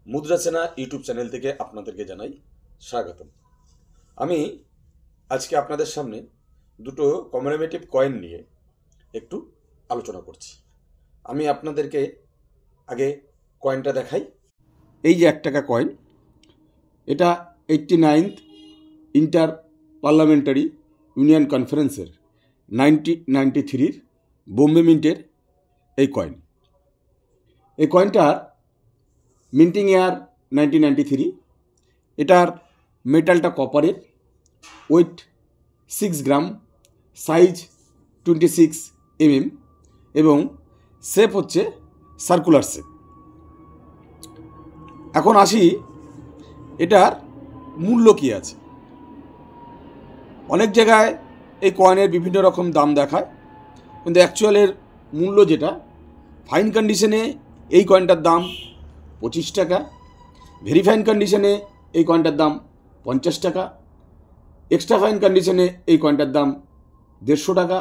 মুদ্রা সেনা YouTube channel থেকে আপনাদেরকে জানাই স্বাগতম। আমি আজকে আপনাদের সামনে দুটো কমেমোরেটিভ কয়েন নিয়ে একটু আলোচনা করছি। আমি আপনাদেরকে আগে কয়েনটা দেখাই। এই যে 1 টাকা কয়েন, এটা 89th ইন্টার পার্লামেন্টারি ইউনিয়ন কনফারেন্সের 1993 বোম্বে মিন্টের এই কয়েন। এই কয়েনটার মিন্টিং ইয়ার 1993। এটার মেটালটা কপারের, ওয়েট 6 গ্রাম, সাইজ 26 mm এবং শেপ হচ্ছে সার্কুলার শেপ। এখন আসি এটার মূল্য কী আছে। অনেক জায়গায় এই কয়েনের বিভিন্ন রকম দাম দেখায়, কিন্তু অ্যাকচুয়ালের মূল্য যেটা, ফাইন কন্ডিশনে এই কয়েনটার দাম 25 টাকা, ভেরি ফাইন কন্ডিশনে এই কয়েনটার দাম 50 টাকা, এক্সট্রা ফাইন কন্ডিশনে এই কয়েনটার দাম 150 টাকা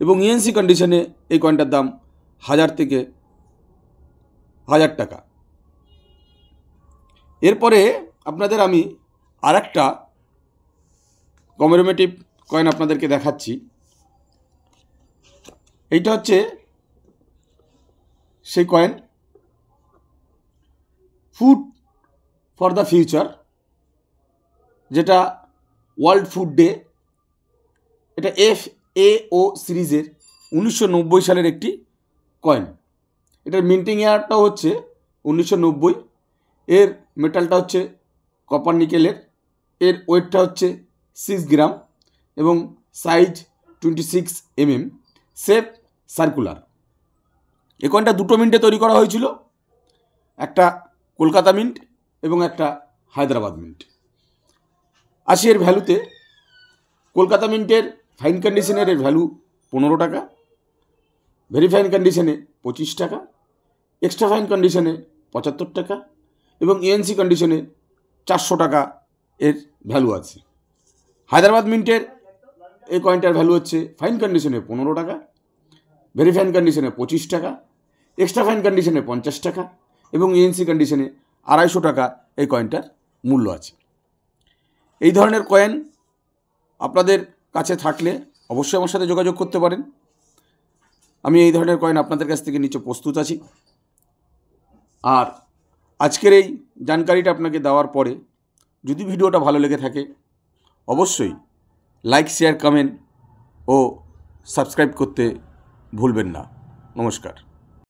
এবং ইএনসি কন্ডিশনে এই কয়েনটার দাম 1000 থেকে 1000 টাকা। এরপরে আপনাদের আমি আর একটা কমেমোরেটিভ কয়েন আপনাদেরকে দেখাচ্ছি। এইটা হচ্ছে সেই coin, food for the future, যেটা ওয়ার্ল্ড ফুড ডে। এটা FAO সিরিজের 1990 সালের একটি কয়েন। এটার মিন্টিং ইয়ারটাও হচ্ছে 1990। এর মেটালটা হচ্ছে কপার নিকেলের, এর ওয়েটটা হচ্ছে 6 গ্রাম এবং সাইজ 26 mm, শেপ সার্কুলার। এই কয়েনটা দুটো মিন্টে তৈরি করা হয়েছিল, একটা কলকাতা মিন্ট এবং একটা হায়দ্রাবাদ মিন্ট। আসি এর ভ্যালুতে। কলকাতা মিন্টের ফাইন কন্ডিশনের এর ভ্যালু 15 টাকা, ভেরি ফাইন কন্ডিশনে 25 টাকা, এক্সট্রা ফাইন কন্ডিশনে 75 টাকা এবং ইএনসি কন্ডিশনে 400 টাকা এর ভ্যালু আছে। হায়দ্রাবাদ মিন্টের এই কয়েনটার ভ্যালু হচ্ছে ফাইন কন্ডিশনে 15 টাকা, ভেরি ফাইন কন্ডিশনে 25 টাকা, এক্সট্রা ফাইন কন্ডিশনে 50 টাকা এবং ইএনসি কন্ডিশনে 250 টাকা এই কয়েনটার মূল্য আছে। এই ধরনের কয়েন আপনাদের কাছে থাকলে অবশ্যই আমার সাথে যোগাযোগ করতে পারেন। আমি এই ধরনের কয়েন আপনাদের কাছ থেকে নিচে প্রস্তুত আছি। আর আজকের এই জানকারিটা আপনাকে দেওয়ার পরে যদি ভিডিওটা ভালো লেগে থাকে অবশ্যই লাইক, শেয়ার, কমেন্ট ও সাবস্ক্রাইব করতে ভুলবেন না। নমস্কার।